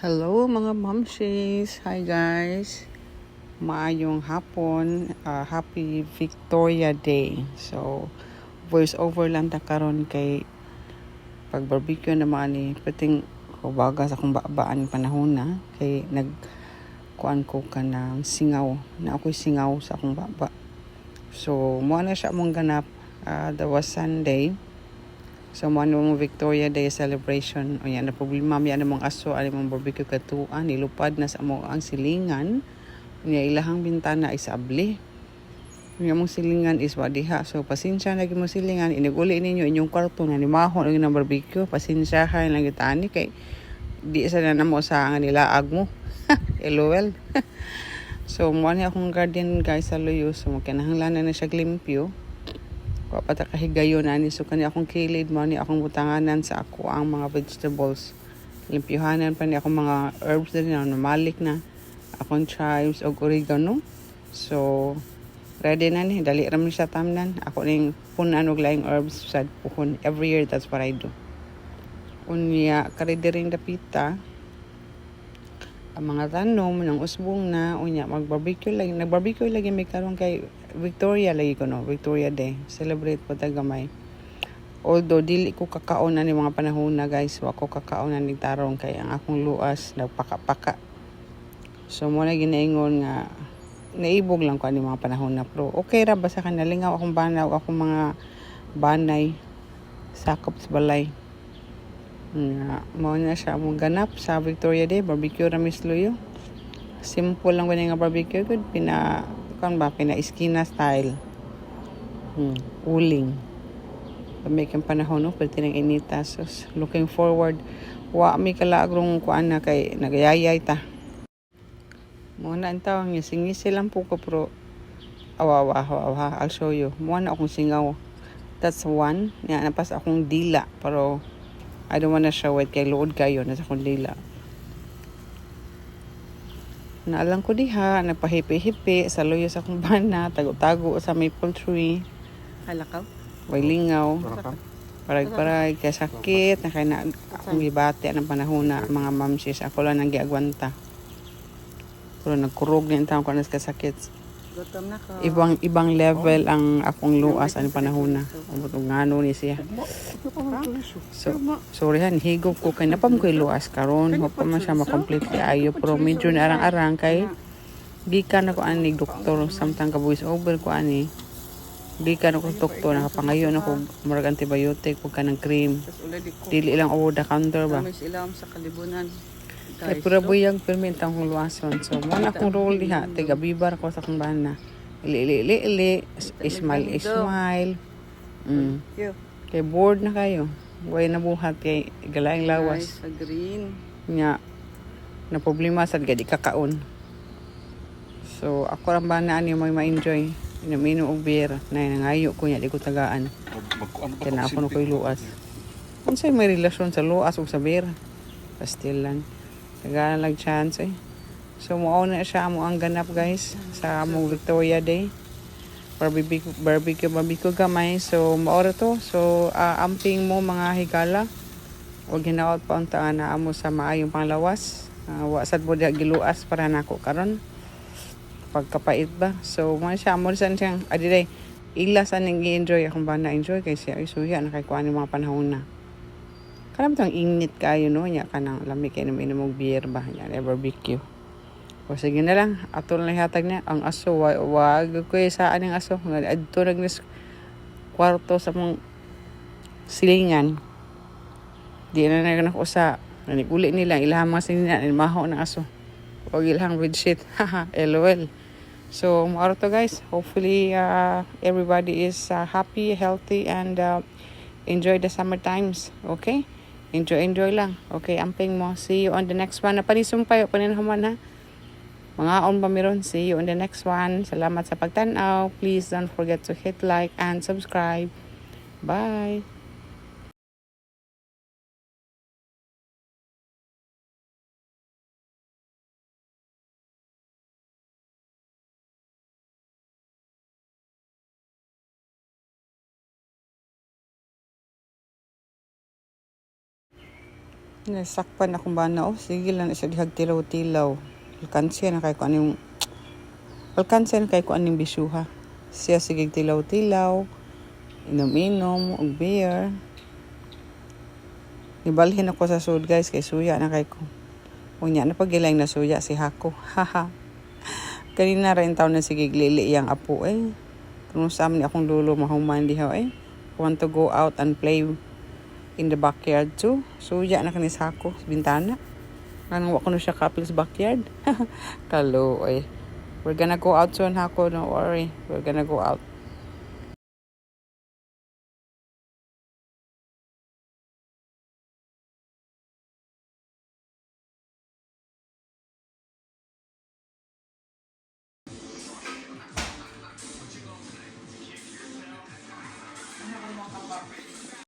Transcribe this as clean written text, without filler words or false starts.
Hello mga momshies! Hi guys! Maayong hapon. Happy Victoria Day. So, voice over lang ta karon kay pag barbecue naman ni pating hubaga sa akong babaan panahon na kay nagkuan ko ka ng singaw. Na ako'y singaw sa akong baba. So, mo na siya mong ganap. That was Sunday. So, mo mong Victoria Day celebration. O yan, na problema mi ano mong aso, ano mong barbecue katuan, nilupad na sa mo ang silingan. Niya ilahang bintana is abli. Niya mong silingan is wadiha. So, pasensya na mo silingan. Iniguli ninyo inyong kwarto na nimahon ang barbecue. Pasensyahan lang itani kay di sa na mo sa nga nilaag mo. LOL. So, mo ni akong garden guys sa luyo. So, kinahanglan na siya limpyo. Pata kahigayon ani so kani akong kilid mo ni akong butanganan sa ako ang mga vegetables. Limpyuhanan pa ni akong mga herbs din na malik na akong chives o oregano. So ready na ni dali ra mi siya tamnan. Ako ning punan og laing herbs sa puhon. Every year that's what I do. Unya kari diring dapita ang mga tanom ng usbong na unya mag-barbecue lagi nag-barbecue lagi may karon kay Victoria lagi ko no Victoria Day celebrate po tagamay although dili ko kakaon na ni mga panahon na guys wa ko kakaon na ni tarong kay ang akong luas nagpaka-paka so mo na ginaingon nga naibog lang ko ani mga panahon na pero okay ra basta kanalingaw akong banaw akong mga banay sakop sa balay nga mao na siya among ganap sa Victoria Day barbecue ra misluyo simple lang gani nga barbecue good pina iskina style uling make ang panahon no pwede nang inita so looking forward wa mi kalaagrong kuan na kay nagayayay ta mo na antaw nga singisi lang po ko pro awawa I'll show you mo na akong singaw that's one nga napas akong dila pero I don't wanna show it kay load kayo na sa akong dila. Naalang ko diha, nagpahipi-hipi sa luyo sa akong bana, tago-tago sa maple tree. Halakaw? Way lingaw. Parag-parag, kaya sakit, na kaya na akong gibati ng panahon na mga mamsis. Ako lang nang giagwanta. Pero nagkurog din taong ko na sakit. Ibang level ang akong luas ang panahon na. Umutong ngano ni siya. So, sorry han, higop ko kay napam ko luas karon, pa man siya ma-complete ayo pero medyo na arang-arang kay gikan ako ani doktor samtang ka voice over ko ani. Gikan ako doktor nakapangayon ako murag antibiotic pag kanang cream. Dili lang over the counter ba. Ilam sa kalibunan. Kay pura buyag permit ang luwason. So mo na akong role diha, tiga bibar ko sa akong bana. Ili, smile. Kay bored na kayo. Way na buhat kay galaing lawas. Nice, green. Nya na problema sad gadi kakaon. So ako ra ba na ani mo ma-enjoy. Inamino og beer na nangayo ko nya di ko tagaan. Kaya na ako no koy luas. Unsay may relasyon sa luas ug sa beer? Pastilan. Tagaan lang chance eh. So mo na siya mo ang ganap guys sa among Victoria Day. Barbecue gamay. So maora to. So amping mo mga higala. O ginaot pa unta na amo sa maayong panglawas. Wasad mo giluas para nako karon. Pagkapait ba. So mo siya mo san siyang adiday ila sa nang enjoy akong ba na enjoy kay siya isuya na kay kuan mga panahon na. Kanang tang init kayo no nya kanang lami kay inom og beer ba nya barbecue. O sige na lang atol na hatag niya ang aso wag ko sa aning aso adto nagnis kwarto sa mong silingan. Di na usa naniguli nila ilahang mga silingan maho ng aso. Wag ilahang bedsheet. LOL. So more to guys. Hopefully everybody is happy, healthy and enjoy the summer times. Okay? Enjoy lang. Okay, amping mo. See you on the next one. Napalisumpay o paninhaman ha. Mga on pamiron. See you on the next one. Salamat sa pagtanaw. Please don't forget to hit like and subscribe. Bye. Nasakpan akong bana. Oh, sige lang isa dihag tilaw-tilaw. Alkansiya na kay ko anong bisuha. Siya sige tilaw-tilaw. Inom-inom og beer. Ibalhin ako sa sud guys kay suya na kay ko. Unya na pagilang na suya si Hako. Haha. Kanina rin taon na sige lili yang apo eh. Kung saan ni akong lulo mahuman diha eh. Want to go out and play in the backyard too. Suya na kanis Hako sa bintana. Anong wako na siya kapil sa backyard. Kalo eh. We're gonna go out soon Hako, don't worry. We're gonna go out.